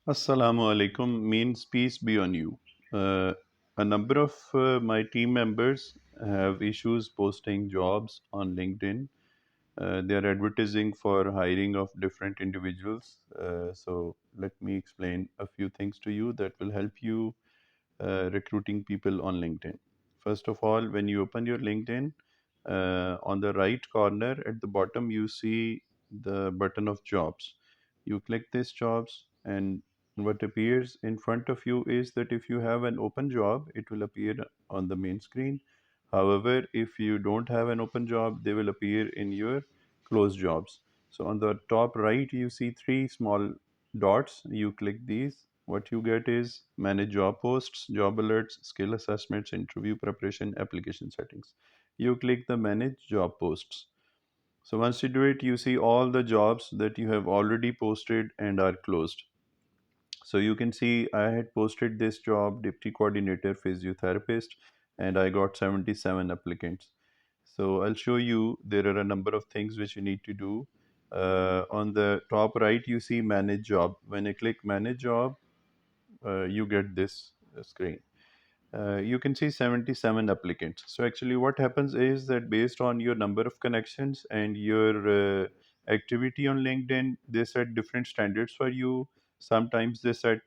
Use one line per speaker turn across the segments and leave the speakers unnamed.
Assalamu alaikum means peace be on you. A number of my team members have issues posting jobs on LinkedIn. They are advertising for hiring of different individuals. So let me explain a few things to you that will help you recruiting people on LinkedIn. First of all, when you open your LinkedIn, on the right corner at the bottom, you see the button of jobs. You click this jobs, and what appears in front of you is that if you have an open job, it will appear on the main screen. However, if you don't have an open job, they will appear in your closed jobs. So on the top right, you see three small dots. You click these. What you get is manage job posts, job alerts, skill assessments, interview preparation, application settings. You click the manage job posts. So once you do it, you see all the jobs that you have already posted and are closed. So you can see I had posted this job, deputy coordinator, physiotherapist, and I got 77 applicants. So I'll show you there are a number of things which you need to do. On the top right, you see manage job. When I click manage job, you get this screen. You can see 77 applicants. So actually what happens is that based on your number of connections and your activity on LinkedIn, they set different standards for you. Sometimes they set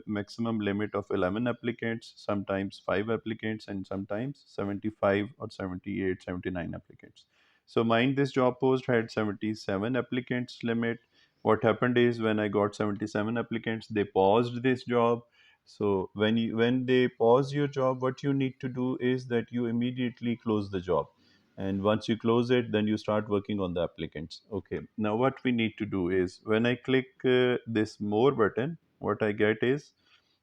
maximum limit of 11 applicants, sometimes 5 applicants, and sometimes 75 or 78, 79 applicants. So mine, this job post had 77 applicants limit. What happened is when I got 77 applicants, they paused this job. So when they pause your job, what you need to do is that you immediately close the job. And once you close it, then you start working on the applicants. Okay. Now what we need to do is when I click this more button, what I get is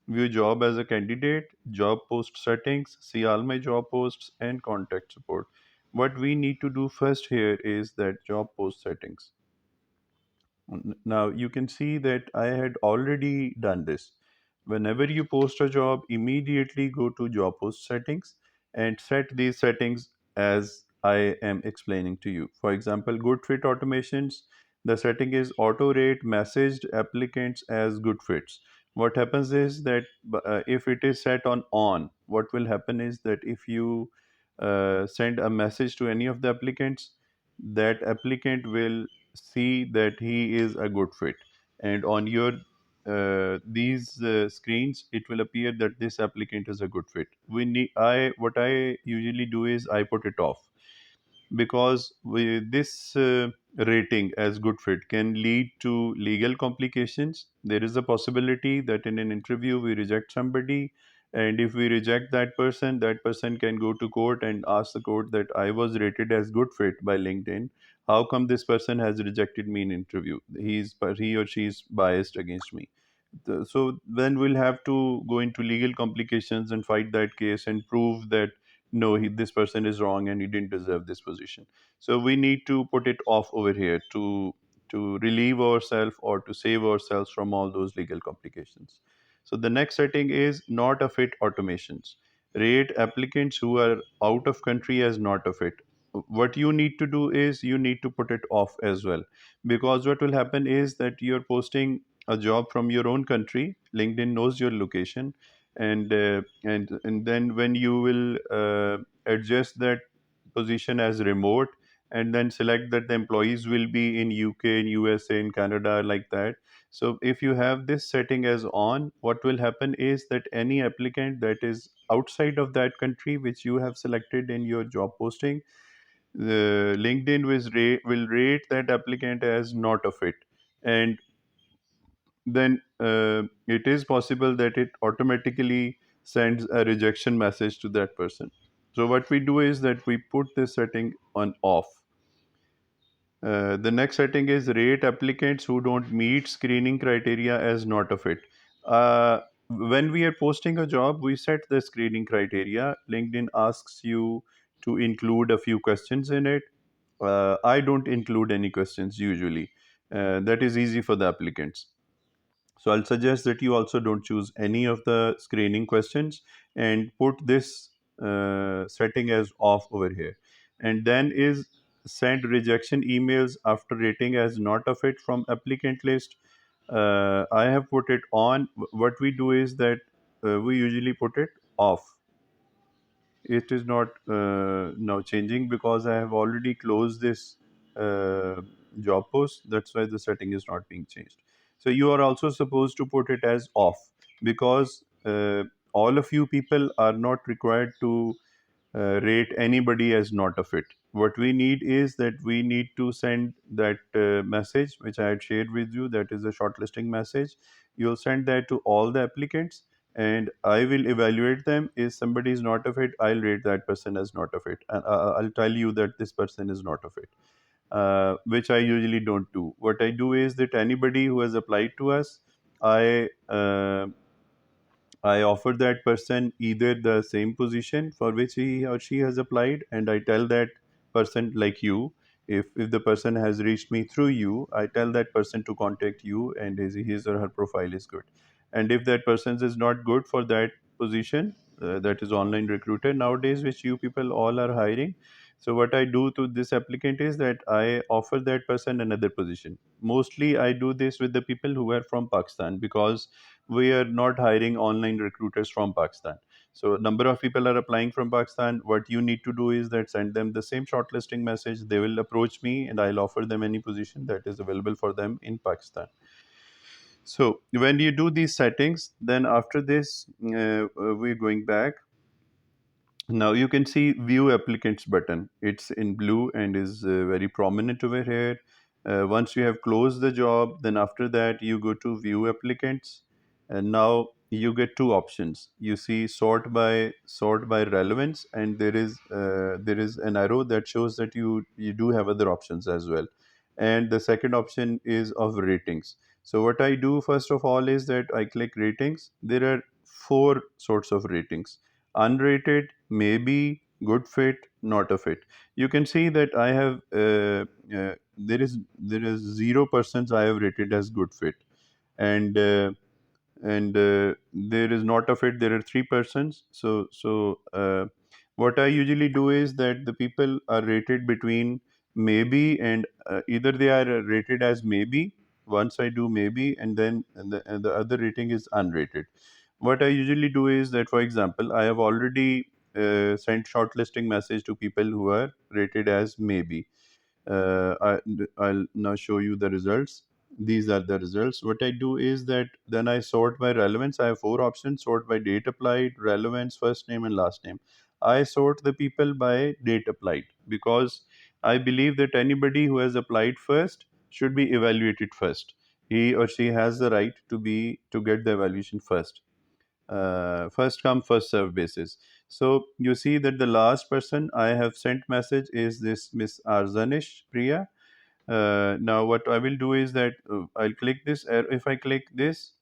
view job as a candidate, job post settings, see all my job posts and contact support. What we need to do first here is that job post settings. Now you can see that I had already done this. Whenever you post a job, immediately go to job post settings and set these settings as I am explaining to you. For example, good fit automations, the setting is auto rate messaged applicants as good fits. What happens is that if it is set on, what will happen is that if you send a message to any of the applicants, that applicant will see that he is a good fit, and on your these screens it will appear that this applicant is a good fit. We need I What I usually do is I put it off, because this rating as good fit can lead to legal complications. There is a possibility that in an interview we reject somebody, and if we reject that person can go to court and ask the court that I was rated as good fit by LinkedIn. How come this person has rejected me in interview? He or she is biased against me. So then we'll have to go into legal complications and fight that case and prove that no, this person is wrong and he didn't deserve this position. So we need to put it off over here to relieve ourselves or to save ourselves from all those legal complications. So the next setting is not a fit automations. Rate applicants who are out of country as not a fit. What you need to do is you need to put it off as well, because what will happen is that you're posting a job from your own country. LinkedIn knows your location, and then when you will adjust that position as remote, and then select that the employees will be in UK, in USA, in Canada, like that. So if you have this setting as on, what will happen is that any applicant that is outside of that country which you have selected in your job posting, the LinkedIn will rate that applicant as not a fit, and then it is possible that it automatically sends a rejection message to that person. So what we do is that we put this setting on off. The next setting is rate applicants who don't meet screening criteria as not a fit. When we are posting a job, we set the screening criteria. LinkedIn asks you to include a few questions in it. I don't include any questions usually. That is easy for the applicants. So I'll suggest that you also don't choose any of the screening questions and put this setting as off over here. And then is send rejection emails after rating as not a fit from applicant list. I have put it on. What we do is that we usually put it off. It is not now changing because I have already closed this uh, job post. That's why the setting is not being changed. So you are also supposed to put it as off, because all of you people are not required to rate anybody as not a fit. What we need is that we need to send that message which I had shared with you, that is a shortlisting message. You'll send that to all the applicants, and I will evaluate them. If somebody is not a fit, I'll rate that person as not a fit, and I'll tell you that this person is not a fit. Which I usually don't do. What I do is that anybody who has applied to us, I I offer that person either the same position for which he or she has applied, and I tell that person, like you, if the person has reached me through you, I tell that person to contact you, and his or her profile is good. And if that person is not good for that position, that is online recruiter nowadays, which you people all are hiring. So what I do to this applicant is that I offer that person another position. Mostly I do this with the people who are from Pakistan, because we are not hiring online recruiters from Pakistan. So a number of people are applying from Pakistan. What you need to do is that send them the same shortlisting message. They will approach me and I'll offer them any position that is available for them in Pakistan. So when you do these settings, then after this, we're going back. Now you can see view applicants button. It's in blue and is very prominent over here. Once you have closed the job, then after that you go to view applicants, and now you get two options. You see sort by relevance, and there is an arrow that shows that you do have other options as well. And the second option is of ratings. So what I do first of all is that I click ratings. There are four sorts of ratings: unrated, maybe, good fit, not a fit. You can see that I have there is 0% I have rated as good fit, and there is not a fit. There are 3%. So what I usually do is that the people are rated between maybe and either they are rated as maybe. Once I do maybe, and the other rating is unrated. What I usually do is that, for example, I have already sent shortlisting message to people who are rated as maybe. I'll now show you the results. These are the results. What I do is that then I sort by relevance. I have four options: sort by date applied, relevance, first name, and last name. I sort the people by date applied, because I believe that anybody who has applied first should be evaluated first. He or she has the right to get the evaluation first. First come first serve basis. So you see that the last person I have sent message is this Miss Arzanish Priya. Now what I will do is that I'll click this. If I click this,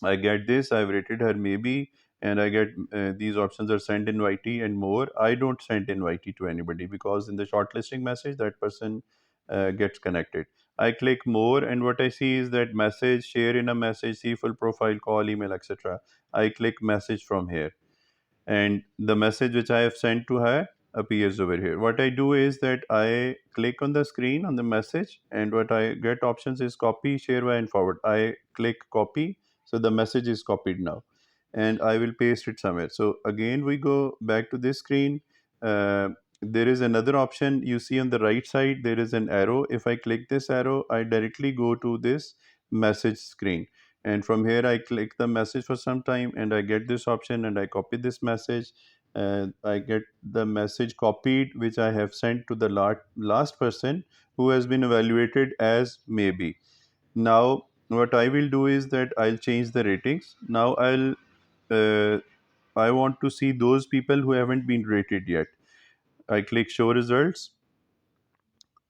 I get this. I've rated her maybe, and I get these options are send invitee and more. I don't send invitee to anybody, because in the shortlisting message that person gets connected. I click more, and what I see is that message, share in a message, see full profile, call, email, etc. I click message from here, and the message which I have sent to her appears over here. What I do is that I click on the screen on the message, and what I get options is copy, share by, and forward. I click copy, so the message is copied now, and I will paste it somewhere. So again, we go back to this screen. Uh, there is another option you see on the right side. There is an arrow. If I click this arrow, I directly go to this message screen, and from here I click the message for some time, and I get this option, and I copy this message, and I get the message copied which I have sent to the last person who has been evaluated as maybe. Now what I will do is that I'll change the ratings. Now uh, I want to see those people who haven't been rated yet. I click show results,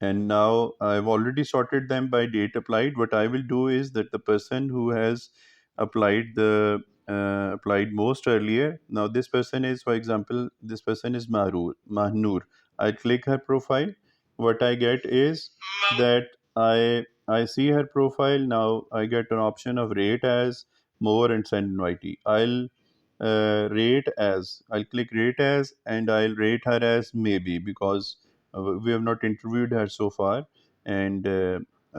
and now I've already sorted them by date applied. What I will do is that the person who has applied most earlier, now this person is, for example, this person is Mahnur. I click her profile. What I get is that I see her profile. Now I get an option of rate as, more, and send invitee. I'll click rate as, and I'll rate her as maybe, because we have not interviewed her so far, and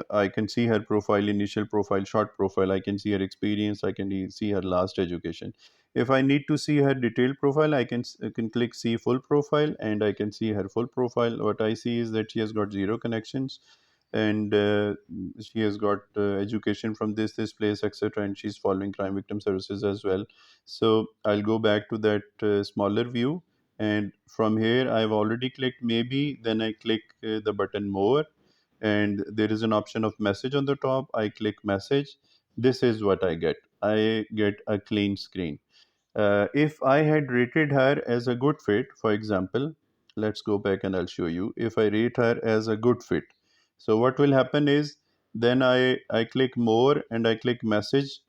I can see her profile, initial profile, short profile. I can see her experience. I can see her last education. If I need to see her detailed profile, I can click see full profile, and I can see her full profile. What I see is that she has got zero connections, and she has got education from this place, etc. And she's following crime victim services as well. So I'll go back to that smaller view, and from here I've already clicked maybe. Then I click the button more, and there is an option of message on the top. I click message. This is what I get. I get a clean screen. If I had rated her as a good fit, for example, let's go back and I'll show you. If I rate her as a good fit, so what will happen is, then I click more and I click message.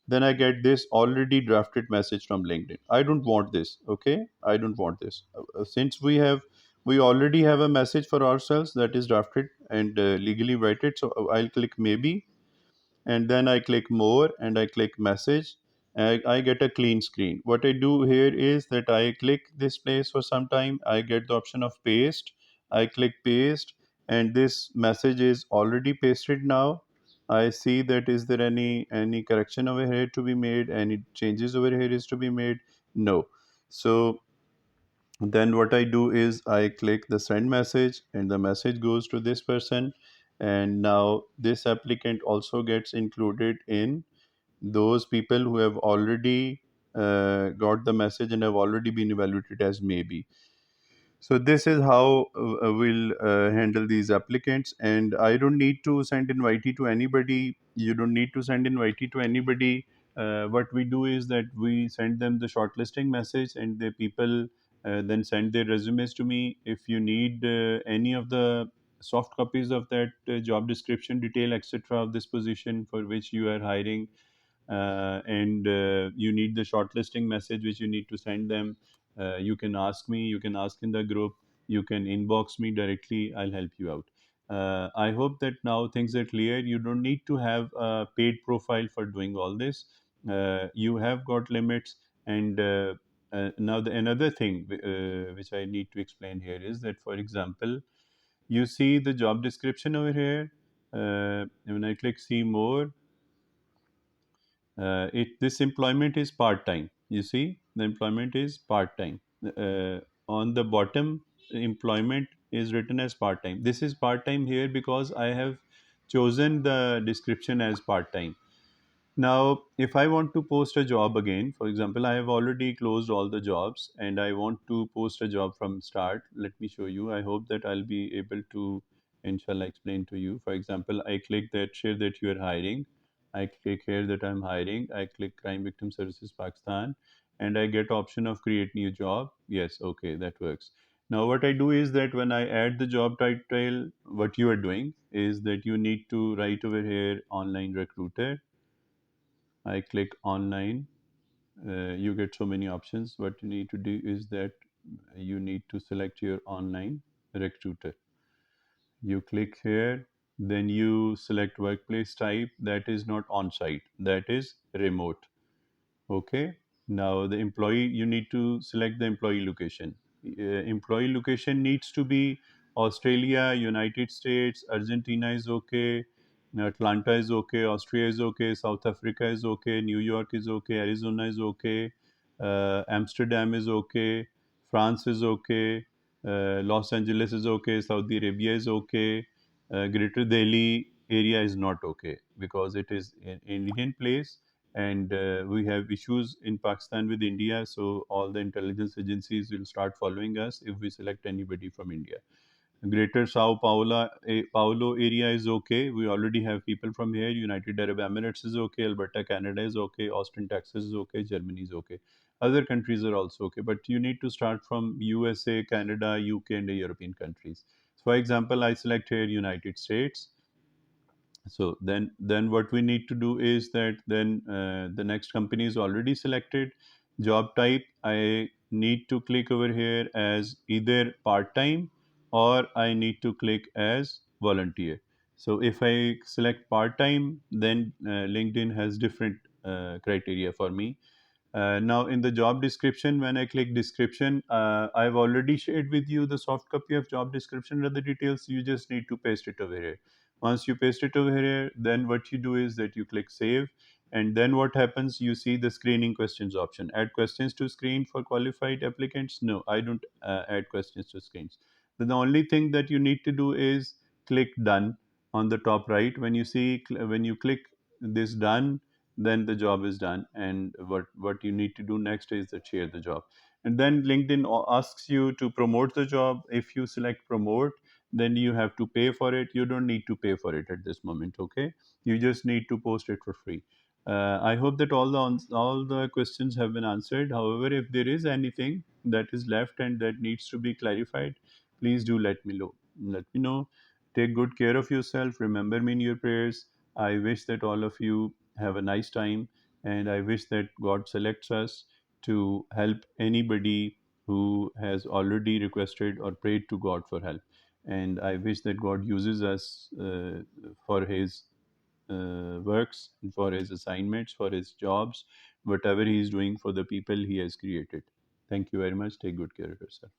Then I get this already drafted message from LinkedIn. I don't want this. Okay, I don't want this. Since we already have a message for ourselves that is drafted and legally vetted. So I'll click maybe, and then I click more and I click message. I get a clean screen. What I do here is that I click this place for some time. I get the option of paste. I click paste, and this message is already pasted now. I see that is there any correction over here to be made? Any changes over here is to be made? No. So then what I do is I click the send message, and the message goes to this person. And now this applicant also gets included in those people who have already got the message and have already been evaluated as maybe. So this is how we'll handle these applicants, and I don't need to send invitee to anybody. You don't need to send invitee to anybody. What we do is that we send them the shortlisting message, and the people then send their resumes to me. If you need any of the soft copies of that job description, detail, etc., of this position for which you are hiring, and you need the shortlisting message which you need to send them, you can ask me, you can ask in the group, you can inbox me directly. I'll help you out. I hope that now things are clear. You don't need to have a paid profile for doing all this. You have got limits. And now the another thing which I need to explain here is that, for example, you see the job description over here. When I click see more, it this employment is part time. You see, the employment is part time. uh, on the bottom, employment is written as part time. This is part time here because I have chosen the description as part time. Now, if I want to post a job again, for example, I have already closed all the jobs and I want to post a job from start. Let me show you. I hope that I'll be able to, inshallah, explain to you. For example, I click that share that you are hiring. I click here that I'm hiring. I click Crime Victim Services Pakistan, and I get option of create new job. Yes, okay, that works. Now, what I do is that when I add the job title, what you are doing is that you need to write over here online recruiter. I click online. You get so many options. What you need to do is that you need to select your online recruiter. You click here, then you select workplace type. That is not on site, that is remote. Okay. Now the employee, you need to select the employee location. Employee location needs to be Australia, United States, Argentina is okay, Atlanta is okay, Austria is okay, South Africa is okay, New York is okay, Arizona is okay, Amsterdam is okay, France is okay, Los Angeles is okay, Saudi Arabia is okay, Greater Delhi area is not okay because it is an Indian place, and we have issues in Pakistan with India, so all the intelligence agencies will start following us if we select anybody from India. Greater Paulo area is okay. We already have people from here. United Arab Emirates is okay. Alberta, Canada is okay. Austin, Texas is okay. Germany is okay. Other countries are also okay. But you need to start from USA, Canada, UK, and the European countries. So for example, I select here United States. So then what we need to do is that then the next company is already selected. Job type, I need to click over here as either part-time, or I need to click as volunteer. So if I select part-time, then LinkedIn has different criteria for me. Now, in the job description, when I click description, I've already shared with you the soft copy of job description and the details. You just need to paste it over here. Once you paste it over here, then what you do is that you click save, and then what happens, you see the screening questions option. Add questions to screen for qualified applicants. No, I don't add questions to screens. Then the only thing that you need to do is click done on the top right. When you see, when you click this done, then the job is done, and what you need to do next is that share the job. And then LinkedIn asks you to promote the job. If you select promote, then you have to pay for it. You don't need to pay for it at this moment, okay? You just need to post it for free. I hope that all the questions have been answered. However, if there is anything that is left and that needs to be clarified, please do let me know. Let me know. Take good care of yourself. Remember me in your prayers. I wish that all of you have a nice time, and I wish that God selects us to help anybody who has already requested or prayed to God for help. And I wish that God uses us for His works, for His assignments, for His jobs, whatever He is doing for the people He has created. Thank you very much. Take good care of yourself.